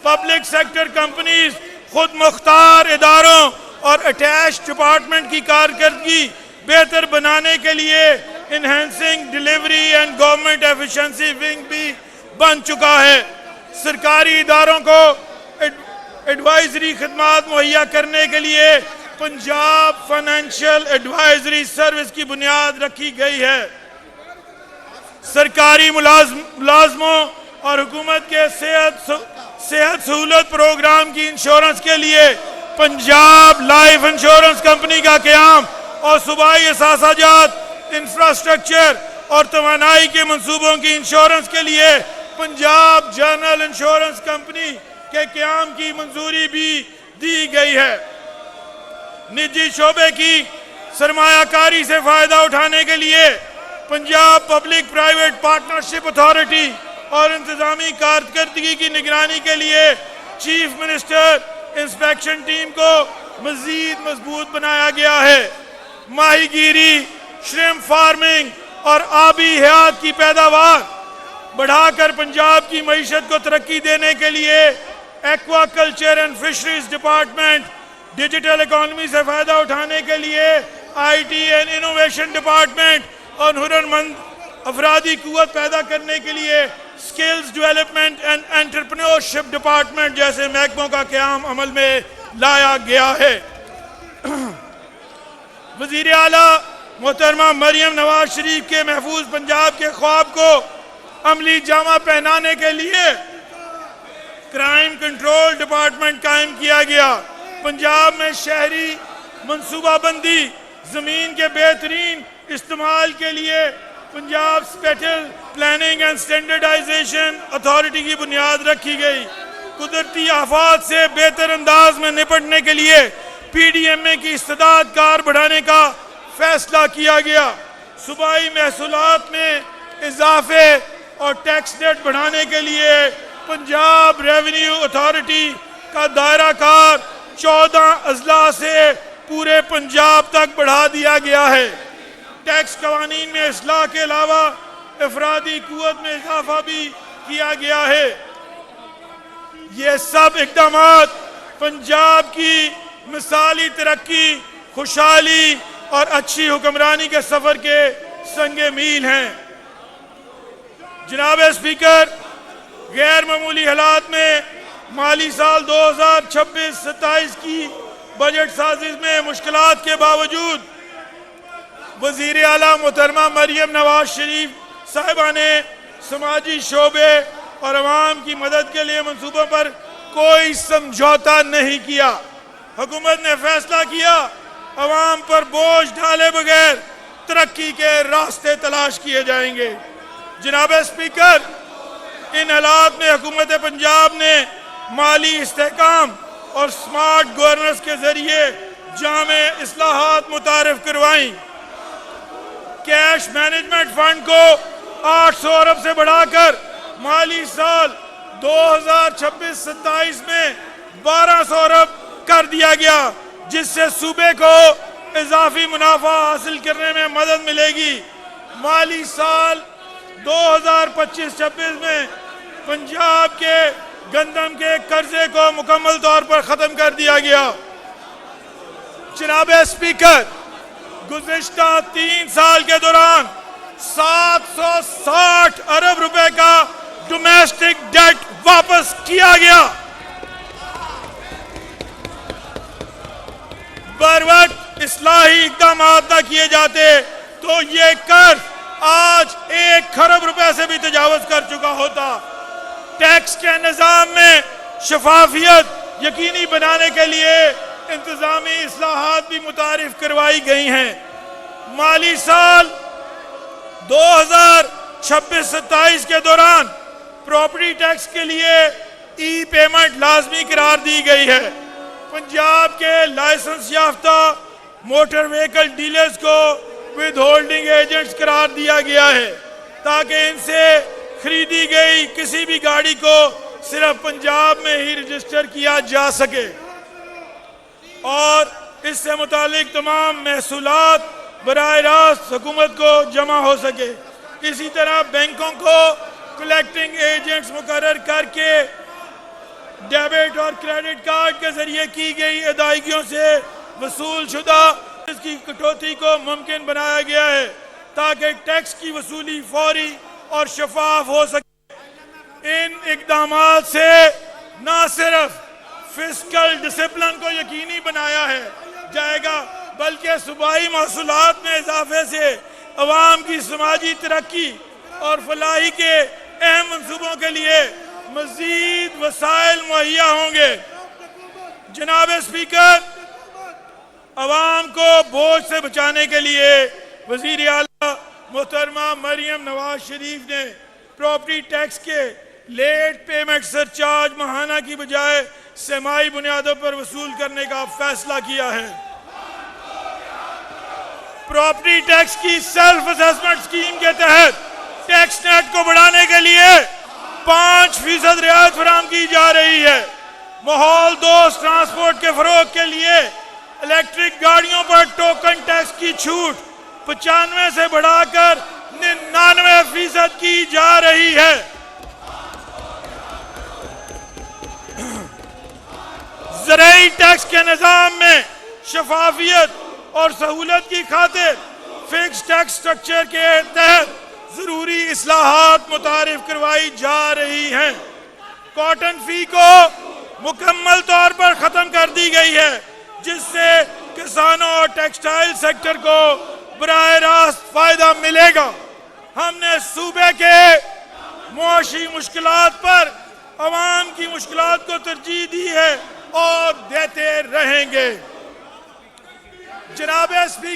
Public sector companies خود مختار اداروں اور اٹیچ ڈپارٹمنٹ کی کارکردگی بہتر بنانے کے لیے enhancing delivery and government efficiency wing بھی بن چکا ہے۔ سرکاری اداروں کو ایڈوائزری خدمات مہیا کرنے کے لیے پنجاب فائنینشیل ایڈوائزری سروس کی بنیاد رکھی گئی ہے۔ سرکاری ملازموں اور حکومت کے صحت سہولت پروگرام کی انشورنس کے لیے پنجاب لائف انشورنس کمپنی کا قیام اور صوبائی اثاثہ جات انفراسٹرکچر اور توانائی کے منصوبوں کی انشورنس کے لیے پنجاب جنرل انشورنس کمپنی کے قیام کی منظوری بھی دی گئی ہے۔ نجی شعبے کی سرمایہ کاری سے فائدہ اٹھانے کے لیے Punjab public private partnership authority اور انتظامی کارکردگی کی نگرانی کے لیے چیف منسٹر انسپیکشن ٹیم کو مزید مضبوط بنایا گیا ہے۔ ماہی گیری، شرمپ فارمنگ اور آبی حیات کی پیداوار بڑھا کر پنجاب کی معیشت کو ترقی دینے کے لیے aqua culture and fisheries department, digital economy سے فائدہ اٹھانے کے لیے I T and innovation department اور ہنرمند افرادی قوت پیدا کرنے کے لیے skills development and entrepreneurship department جیسے محکموں کا قیام عمل میں لایا گیا ہے۔ وزیر اعلیٰ محترمہ مریم نواز شریف کے محفوظ پنجاب کے خواب کو عملی جامہ پہنانے کے لیے کرائم کنٹرول ڈپارٹمنٹ قائم کیا گیا۔ پنجاب میں شہری منصوبہ بندی، زمین کے بہترین استعمال کے لیے Punjab special planning and standardization authority کی بنیاد رکھی گئی۔ قدرتی آفات سے بہتر انداز میں نپٹنے کے لیے پی ڈی ایم اے کی استعداد کار بڑھانے کا فیصلہ کیا گیا۔ صوبائی محصولات میں اضافے اور ٹیکس ریٹ بڑھانے کے لیے پنجاب ریونیو اتھارٹی کا دائرہ کار 14 اضلاع سے پورے پنجاب تک بڑھا دیا گیا ہے۔ ٹیکس قوانین میں اصلاح کے علاوہ افرادی قوت میں اضافہ بھی کیا گیا ہے۔ یہ سب اقدامات پنجاب کی مثالی ترقی، خوشحالی اور اچھی حکمرانی کے سفر کے سنگ میل ہیں۔ جناب اسپیکر، غیر معمولی حالات میں مالی سال 2026-27 کی بجٹ سازی میں مشکلات کے باوجود وزیر اعلیٰ محترمہ مریم نواز شریف صاحبہ نے سماجی شعبے اور عوام کی مدد کے لیے منصوبوں پر کوئی سمجھوتا نہیں کیا۔ حکومت نے فیصلہ کیا عوام پر بوجھ ڈالے بغیر ترقی کے راستے تلاش کیے جائیں گے۔ جناب اسپیکر، ان حالات میں حکومت پنجاب نے مالی استحکام اور سمارٹ گورننس کے ذریعے جامع اصلاحات متعارف کروائیں۔ کیش مینجمنٹ فنڈ کو 800 ارب سے بڑھا کر مالی سال 2026-27 میں 1200 ارب کر دیا گیا، جس سے صوبے کو اضافی منافع حاصل کرنے میں مدد ملے گی۔ مالی سال 2025-26 میں پنجاب کے گندم کے قرضے کو مکمل طور پر ختم کر دیا گیا۔ جناب اسپیکر، گزشتہ 3 سال کے دوران 760 ارب روپے کا ڈومیسٹک ڈیٹ واپس کیا گیا۔ بر وقت اصلاحی اقدامات نہ کیے جاتے تو یہ قرض آج 1 کھرب روپے سے بھی تجاوز کر چکا ہوتا۔ ٹیکس کے نظام میں شفافیت یقینی بنانے کے لیے انتظامی اصلاحات بھی متعارف کروائی گئی ہیں۔ مالی سال 2026-27 کے دوران پراپرٹی ٹیکس کے لیے ای پیمنٹ لازمی قرار دی گئی ہے۔ پنجاب کے لائسنس یافتہ موٹر وہیکل ڈیلرز کو ود ہولڈنگ ایجنٹس قرار دیا گیا ہے تاکہ ان سے خریدی گئی کسی بھی گاڑی کو صرف پنجاب میں ہی رجسٹر کیا جا سکے اور اس سے متعلق تمام محصولات براہ راست حکومت کو جمع ہو سکے۔ اسی طرح بینکوں کو کلیکٹنگ ایجنٹس مقرر کر کے ڈیبٹ اور کریڈٹ کارڈ کے ذریعے کی گئی ادائیگیوں سے وصول شدہ اس کی کٹوتی کو ممکن بنایا گیا ہے تاکہ ٹیکس کی وصولی فوری اور شفاف ہو سکے۔ ان اقدامات سے نہ صرف فسکل ڈسپلن کو یقینی بنایا جائے گا بلکہ صوبائی محصولات میں اضافے سے عوام کی سماجی ترقی اور فلاحی کے اہم منصوبوں کے لیے مزید وسائل مہیا ہوں گے۔ جناب اسپیکر، عوام کو بوجھ سے بچانے کے لیے وزیر اعلیٰ محترمہ مریم نواز شریف نے پراپرٹی ٹیکس کے لیٹ پیمنٹ سرچارج ماہانہ کی بجائے سمائی بنیادوں پر وصول کرنے کا فیصلہ کیا ہے۔ پراپرٹی ٹیکس کی سیلف اسیسمنٹ سکیم کے تحت ٹیکس نیٹ کو بڑھانے کے لیے 5% رعایت فراہم کی جا رہی ہے۔ ماحول دوست ٹرانسپورٹ کے فروغ کے لیے الیکٹرک گاڑیوں پر ٹوکن ٹیکس کی چھوٹ 95 سے بڑھا کر 99% کی جا رہی ہے۔ زرعی ٹیکس کے نظام میں شفافیت اور سہولت کی خاطر فکس ٹیکس سٹرکچر کے تحت ضروری اصلاحات متعارف کروائی جا رہی ہیں۔ کاٹن فی کو مکمل طور پر ختم کر دی گئی ہے جس سے کسانوں اور ٹیکسٹائل سیکٹر کو براہ راست فائدہ ملے گا۔ ہم نے صوبے کے معاشی مشکلات پر عوام کی مشکلات کو ترجیح دی ہے اور دیتے رہیں گے۔ جناب اسپیکر